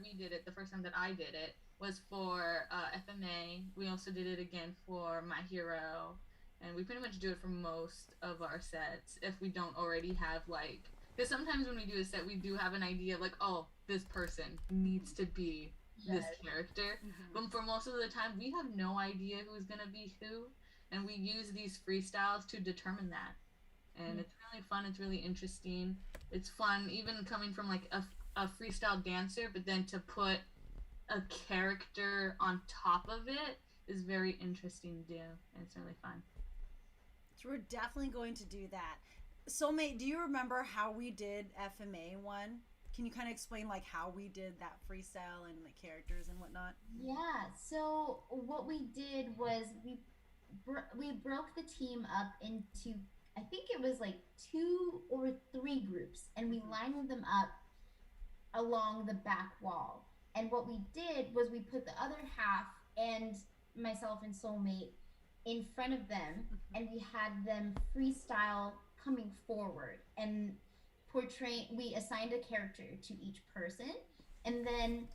Speaker 2: did it was for FMA. We also did it again for My Hero, and we pretty much do it for most of our sets if we don't already have like. Because sometimes when we do a set, we do have an idea of like, oh, this person needs to be this character. But for most of the time, we have no idea who's going to be who. And we use these freestyles to determine that. And it's really fun. It's really interesting. It's fun, even coming from like a freestyle dancer, but then to put a character on top of it is very interesting to do. And it's really fun.
Speaker 1: So we're definitely going to do that. Soulmate, do you remember how we did FMA one? Can you kind of explain like how we did that freestyle and the characters and whatnot?
Speaker 3: Yeah. So what we did was we broke the team up into, I think it was like 2 or 3 groups, and we lined them up along the back wall. And what we did was we put the other half and myself and Soulmate in front of them, and we had them freestyle coming forward and we assigned a character to each person, and then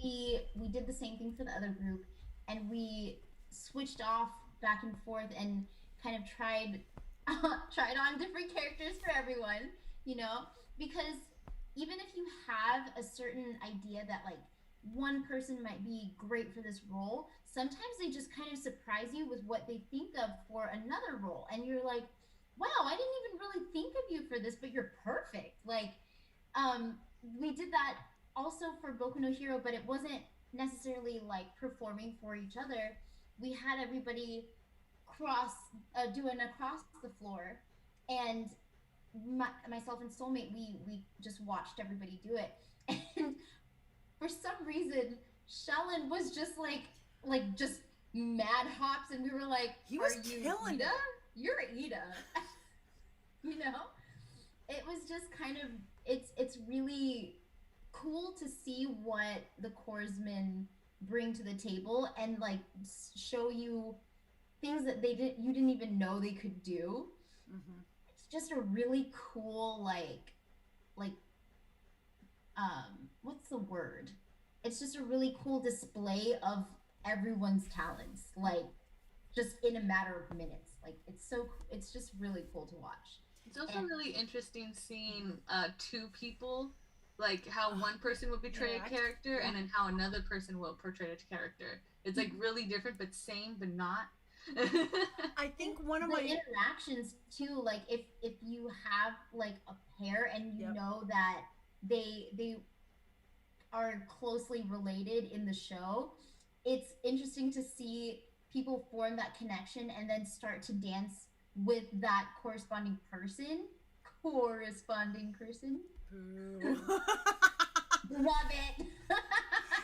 Speaker 3: we did the same thing for the other group, and we switched off back and forth and kind of tried on different characters for everyone, because even if you have a certain idea that like one person might be great for this role, sometimes they just kind of surprise you with what they think of for another role, and you're like, wow, I didn't even really think of you for this, but you're perfect. Like, we did that also for Boku no Hero, but it wasn't necessarily like performing for each other. We had everybody doing across the floor, and myself and Soulmate, we just watched everybody do it. And for some reason, Shellen was just just mad hops, and we were like,
Speaker 1: he was killing it.
Speaker 3: You're Ida. It was just kind of, it's really cool to see what the Corpsmen bring to the table and like show you things that you didn't even know they could do. It's just a really cool what's the word? It's just a really cool display of everyone's talents, like just in a matter of minutes. Like it's just really cool to watch.
Speaker 2: It's also really interesting seeing 2 people, like how one person will portray a character and then how another person will portray a character. It's like really different, but same, but not.
Speaker 1: I think one of
Speaker 3: the
Speaker 1: my
Speaker 3: interactions too, like if you have like a pair and you know that they are closely related in the show, it's interesting to see people form that connection and then start to dance with that corresponding person. Love it.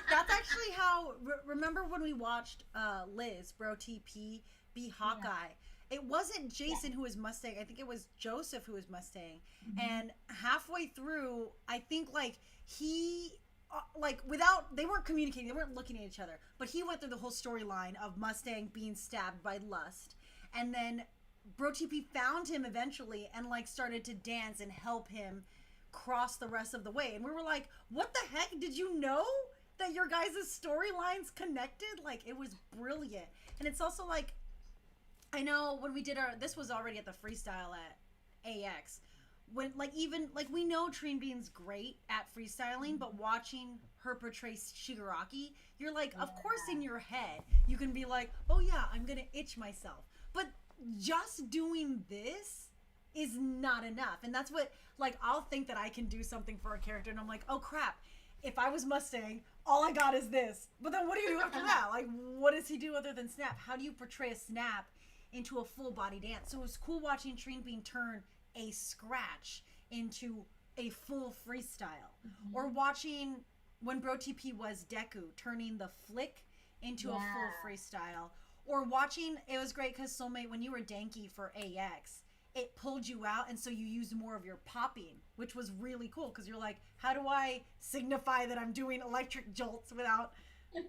Speaker 1: That's actually how. Remember when we watched Liz Bro TP be Hawkeye? It wasn't Jason who was Mustang. I think it was Joseph who was Mustang. And halfway through, I think like he. They weren't communicating, they weren't looking at each other, but he went through the whole storyline of Mustang being stabbed by Lust, and then Bro TP found him eventually and like started to dance and help him cross the rest of the way, and we were like, what the heck, did you know that your guys' storylines connected? Like, it was brilliant. And it's also like, I know when we did this was already at the freestyle at AX, when we know Treen Bean's great at freestyling, but watching her portray Shigaraki, you're like, of course in your head you can be like, oh yeah, I'm gonna itch myself, but just doing this is not enough. And that's what, like, I'll think that I can do something for a character and I'm like, oh crap, if I was Mustang, all I got is this. But then what do you do after that? Like, what does he do other than snap? How do you portray a snap into a full body dance? So it was cool watching Trine Bean turn a scratch into a full freestyle. Mm-hmm. Or watching when Bro TP was Deku turning the flick into a full freestyle. Or watching, it was great because Soulmate, when you were Danky for AX, it pulled you out, and so you used more of your popping, which was really cool because you're like, how do I signify that I'm doing electric jolts without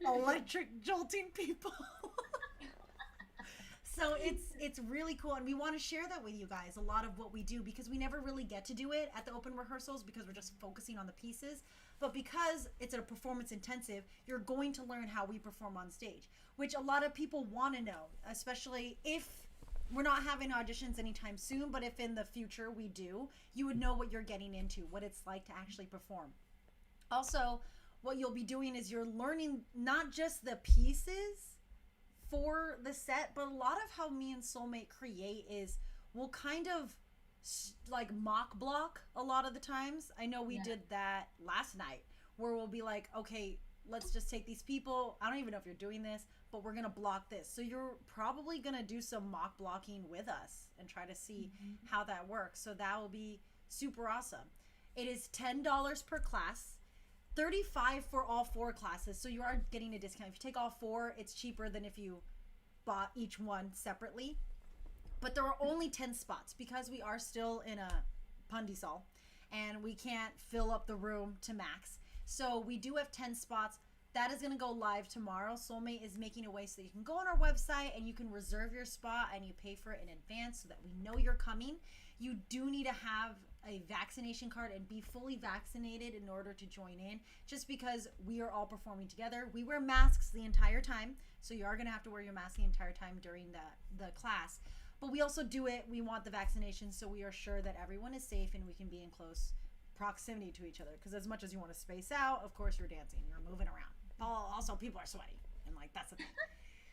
Speaker 1: electric jolting people? So it's really cool, and we want to share that with you guys, a lot of what we do, because we never really get to do it at the open rehearsals because we're just focusing on the pieces. But because it's a performance intensive, you're going to learn how we perform on stage, which a lot of people want to know, especially if we're not having auditions anytime soon, but if in the future we do, you would know what you're getting into, what it's like to actually perform. Also, what you'll be doing is you're learning not just the pieces for the set, but a lot of how me and Soulmate create is we'll kind of like mock block a lot of the times. I know we did that last night where we'll be like, okay, let's just take these people. I don't even know if you're doing this, but we're going to block this. So you're probably going to do some mock blocking with us and try to see how that works. So that will be super awesome. It is $10 per class, $35 for all 4 classes. So you are getting a discount. If you take all 4, it's cheaper than if you bought each one separately. But there are only 10 spots because we are still in a Pandisal and we can't fill up the room to max. So we do have 10 spots. That is going to go live tomorrow. Soulmate is making a way so that you can go on our website and you can reserve your spot and you pay for it in advance so that we know you're coming. You do need to have a vaccination card and be fully vaccinated in order to join in, just because we are all performing together. We wear masks the entire time, so you are going to have to wear your mask the entire time during the class. But we also do it, we want the vaccination, so we are sure that everyone is safe and we can be in close proximity to each other. Because as much as you want to space out, of course you're dancing, you're moving around. Also, people are sweaty, and like that's the thing.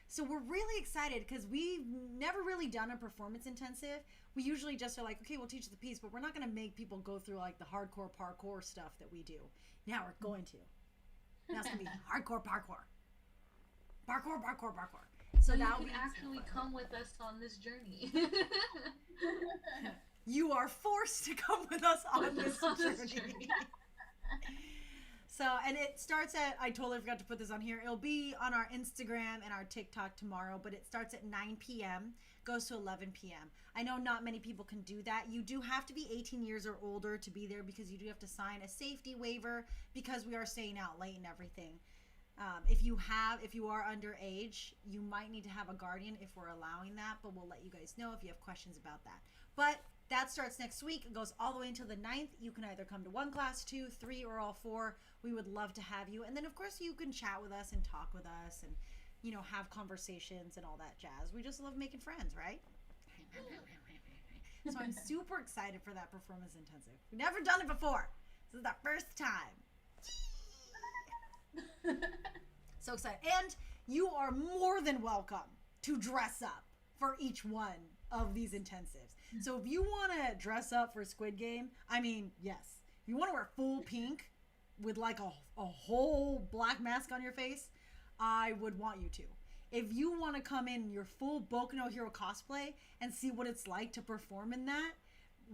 Speaker 1: So we're really excited because we've never really done a performance intensive. We usually just are like, okay, we'll teach the piece, but we're not going to make people go through like the hardcore parkour stuff that we do. Now we're going to. Now it's going to be hardcore parkour. Parkour.
Speaker 2: So you can actually come with us on this journey.
Speaker 1: You are forced to come with us on this journey. So, and it starts at, I totally forgot to put this on here. It'll be on our Instagram and our TikTok tomorrow, but it starts at 9 p.m., goes to 11 p.m. I know not many people can do that. You do have to be 18 years or older to be there because you do have to sign a safety waiver because we are staying out late and everything. If you are underage, you might need to have a guardian if we're allowing that, but we'll let you guys know if you have questions about that. But that starts next week. It goes all the way until the 9th. You can either come to 1 class, 2, 3, or all 4. We would love to have you. And then, of course, you can chat with us and talk with us and, you know, have conversations and all that jazz. We just love making friends, right? So I'm super excited for that performance intensive. We've never done it before. This is our first time. So excited. And you are more than welcome to dress up for each one of these intensives. So if you want to dress up for Squid Game, I mean, yes. If you want to wear full pink with like a whole black mask on your face, I would want you to. If you want to come in your full Boku no Hero cosplay and see what it's like to perform in that,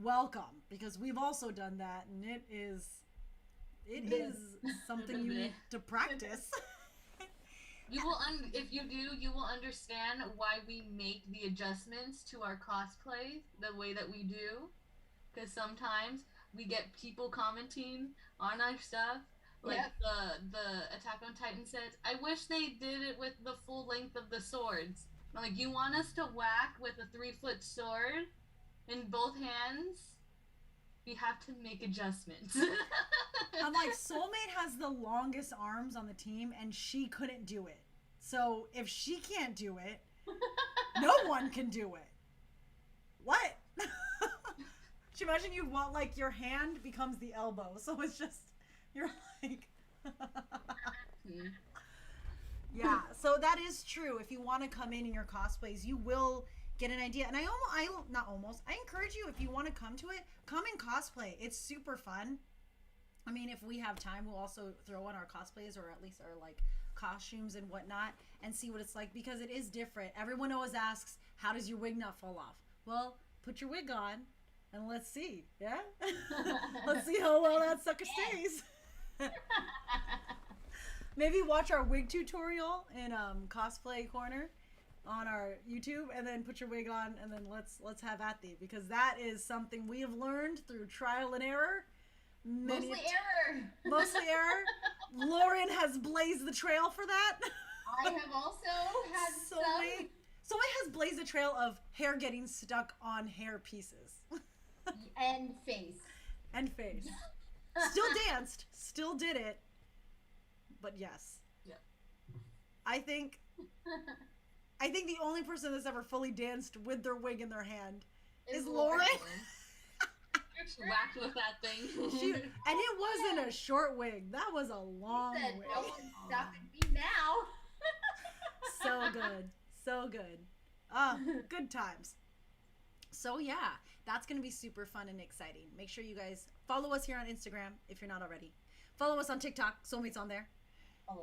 Speaker 1: welcome. Because we've also done that, and it is something you need to practice.
Speaker 2: You will, if you do, you will understand why we make the adjustments to our cosplay the way that we do. Because sometimes we get people commenting on our stuff. Like the Attack on Titan says, I wish they did it with the full length of the swords. I'm like, you want us to whack with a 3-foot sword in both hands? We have to make adjustments.
Speaker 1: I'm like, Soulmate has the longest arms on the team, and she couldn't do it. So if she can't do it, no one can do it. What? Imagine you want, like, your hand becomes the elbow, so it's just, you're like... Yeah, so that is true. If you want to come in your cosplays, you will get an idea. And I encourage you, if you want to come to it, come in cosplay. It's super fun. I mean, if we have time, we'll also throw on our cosplays or at least our like costumes and whatnot and see what it's like because it is different. Everyone always asks, how does your wig not fall off? Well, put your wig on and let's see. Yeah? Let's see how well that sucker stays. Maybe watch our wig tutorial in Cosplay Corner on our YouTube and then put your wig on and then let's have at thee because that is something we have learned through trial and error.
Speaker 3: Mostly error.
Speaker 1: Mostly error. Lauren has blazed the trail for that.
Speaker 3: I have also had
Speaker 1: Soleil has blazed a trail of hair getting stuck on hair pieces.
Speaker 3: And face.
Speaker 1: And face. Still danced. Still did it. But yes.
Speaker 2: Yeah.
Speaker 1: I think the only person that's ever fully danced with their wig in their hand is Lauren.
Speaker 2: Whacked with that thing.
Speaker 1: And it wasn't a short wig. That was a long wig.
Speaker 3: No one's stopping me now.
Speaker 1: So good. So good. Good times. So yeah, that's going to be super fun and exciting. Make sure you guys follow us here on Instagram if you're not already. Follow us on TikTok. Soulmates on there.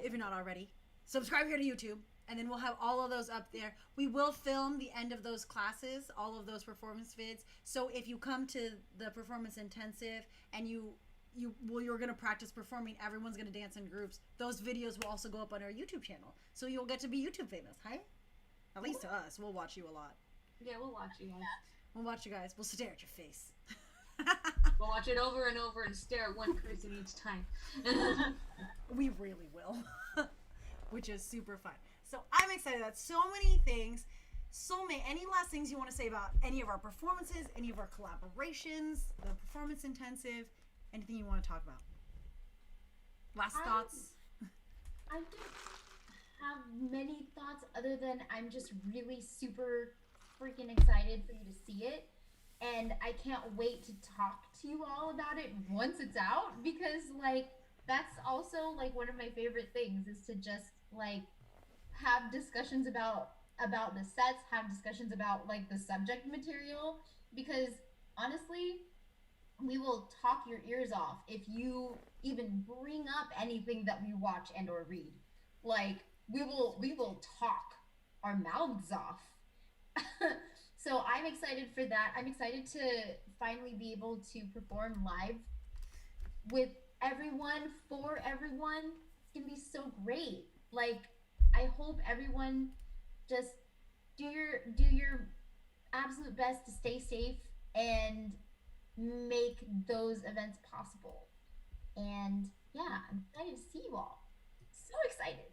Speaker 1: If you're not already. Subscribe here to YouTube. And then we'll have all of those up there. We will film the end of those classes, all of those performance vids. So if you come to the performance intensive and you're going to practice performing, everyone's going to dance in groups. Those videos will also go up on our YouTube channel. So you'll get to be YouTube famous, hey? At least to us. We'll watch you a lot.
Speaker 2: Yeah, we'll watch you guys.
Speaker 1: We'll watch you guys. We'll stare at your face.
Speaker 2: We'll watch it over and over and stare at one person each time.
Speaker 1: We really will. Which is super fun. So I'm excited. That's so many things. Soulmate, any last things you want to say about any of our performances, any of our collaborations, the performance intensive, anything you want to talk about? Last thoughts?
Speaker 3: I don't have many thoughts other than I'm just really super freaking excited for you to see it. And I can't wait to talk to you all about it once it's out because like that's also like one of my favorite things is to just like have discussions about the sets, have discussions about like the subject material because honestly, we will talk your ears off if you even bring up anything that we watch and or read. Like we will talk our mouths off. So I'm excited for that. I'm excited to finally be able to perform live with everyone, for everyone. It's gonna be so great. Like I hope everyone just do your absolute best to stay safe and make those events possible. And yeah, I'm excited to see you all. So excited.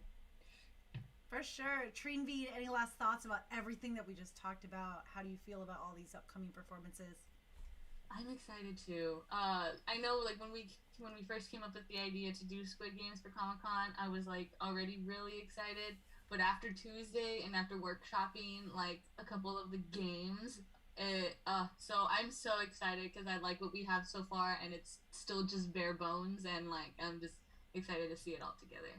Speaker 1: For sure. Trine V, any last thoughts about everything that we just talked about? How do you feel about all these upcoming performances?
Speaker 2: I'm excited too. I know like when we first came up with the idea to do Squid Games for Comic-Con, I was like already really excited. But after Tuesday and after workshopping like a couple of the games, so I'm so excited because I like what we have so far and it's still just bare bones and like I'm just excited to see it all together.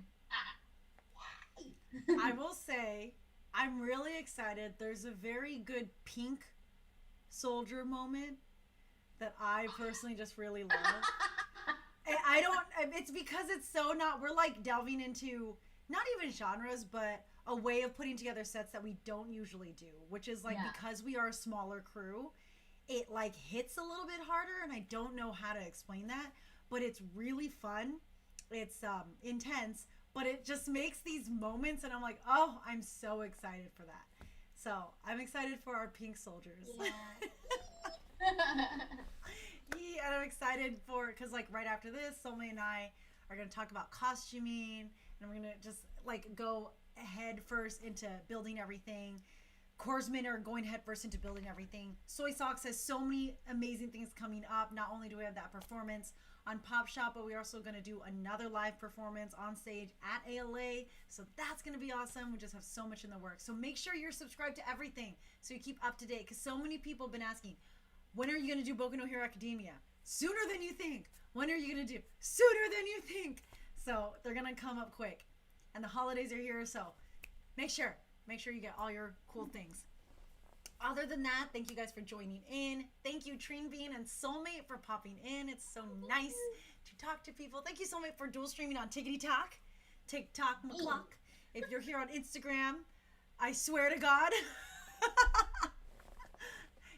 Speaker 1: I will say I'm really excited. There's a very good pink soldier moment that I personally just really love. And it's because it's so not, we're like delving into not even genres, but a way of putting together sets that we don't usually do, which is like, because we are a smaller crew, it like hits a little bit harder and I don't know how to explain that, but it's really fun. It's intense, but it just makes these moments and I'm like, oh, I'm so excited for that. So I'm excited for our pink soldiers. Yeah, and I'm excited because like right after this, Soulmate and I are going to talk about costuming and we're going to just like go head first into building everything. Korsman are going head first into building everything. Soy Socks has so many amazing things coming up. Not only do we have that performance on Pop Shop, but we're also going to do another live performance on stage at ALA. So that's going to be awesome. We just have so much in the works. So make sure you're subscribed to everything so you keep up to date because so many people have been asking, when are you going to do Boku no Hero Academia? Sooner than you think. When are you going to do? Sooner than you think. So they're going to come up quick. And the holidays are here, so make sure you get all your cool things. Other than that, thank you guys for joining in. Thank you, Treen Bean and Soulmate, for popping in. It's so nice to talk to people. Thank you, Soulmate, for dual streaming on Tickety Talk, TikTok McClock. If you're here on Instagram, I swear to God,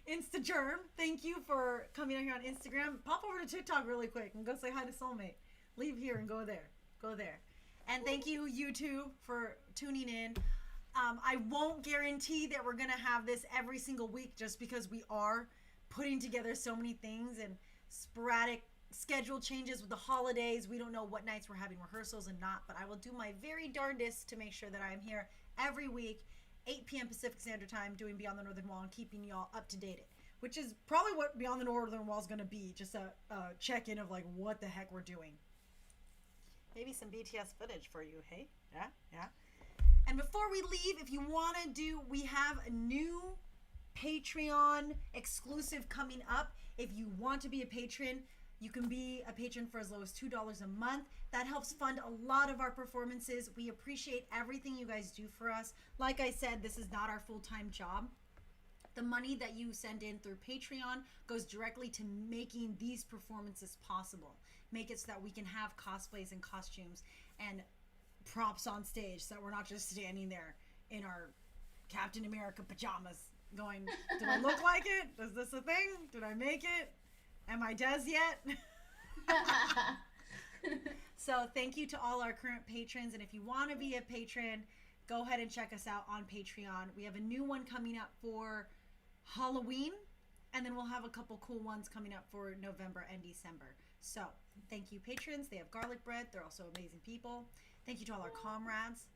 Speaker 1: Instagerm, thank you for coming out here on Instagram. Pop over to TikTok really quick and go say hi to Soulmate. Leave here and go there. Go there. And thank you, YouTube, for tuning in. I won't guarantee that we're going to have this every single week just because we are putting together so many things and sporadic schedule changes with the holidays. We don't know what nights we're having rehearsals and not, but I will do my very darndest to make sure that I am here every week, 8 p.m. Pacific Standard Time, doing Beyond the Northern Wall and keeping y'all up to date, which is probably what Beyond the Northern Wall is going to be, just a check-in of like what the heck we're doing. Maybe some BTS footage for you, hey? Yeah. And before we leave, if you want to we have a new Patreon exclusive coming up. If you want to be a patron, you can be a patron for as low as $2 a month. That helps fund a lot of our performances. We appreciate everything you guys do for us. Like I said, this is not our full-time job. The money that you send in through Patreon goes directly to making these performances possible. Make it so that we can have cosplays and costumes and props on stage so that we're not just standing there in our Captain America pajamas going, do I look like it? Is this a thing? Did I make it? Am I Des yet? So thank you to all our current patrons. And if you want to be a patron, go ahead and check us out on Patreon. We have a new one coming up for Halloween, and then we'll have a couple cool ones coming up for November and December. So thank you, patrons. They have garlic bread. They're also amazing people. Thank you to all our comrades.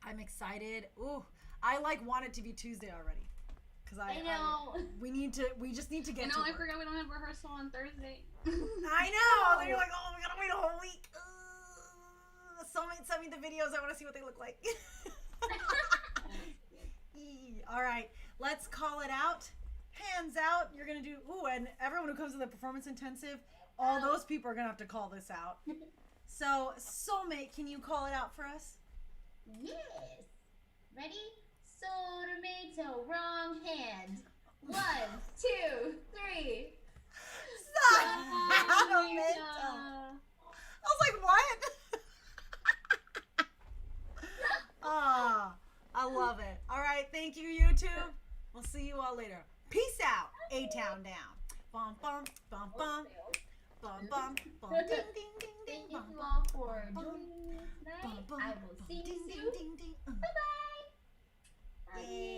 Speaker 1: I'm excited. Ooh, I want it to be Tuesday already. Cause I know. We just need to get to
Speaker 2: I
Speaker 1: work.
Speaker 2: forgot we don't have rehearsal on Thursday.
Speaker 1: I know. Then you're like, oh, we gotta wait a whole week. Soulmate sent me the videos. I want to see what they look like. All right, let's call it out. Hands out. You're gonna do. Ooh, and everyone who comes to the performance intensive, all those people are gonna have to call this out. So, Soulmate, can you call it out for us?
Speaker 3: Yes. Ready? So tomato, wrong hand. 1, 2, 3.
Speaker 1: Tomato. I was like, what? Ah, I love it. All right, thank you, YouTube. We'll see you all later. Peace out. A-Town down. Bum, bum, bum, bum. Bum, bum, bum, ding, ding, ding, ding,
Speaker 3: Thank
Speaker 1: bum,
Speaker 3: you
Speaker 1: bum,
Speaker 3: all for
Speaker 1: bum,
Speaker 3: joining me tonight.
Speaker 1: bum, bum,
Speaker 3: I will see
Speaker 1: ding,
Speaker 3: you
Speaker 1: ding,
Speaker 3: soon.
Speaker 1: ding, ding.
Speaker 3: Bye-bye.
Speaker 1: Yay.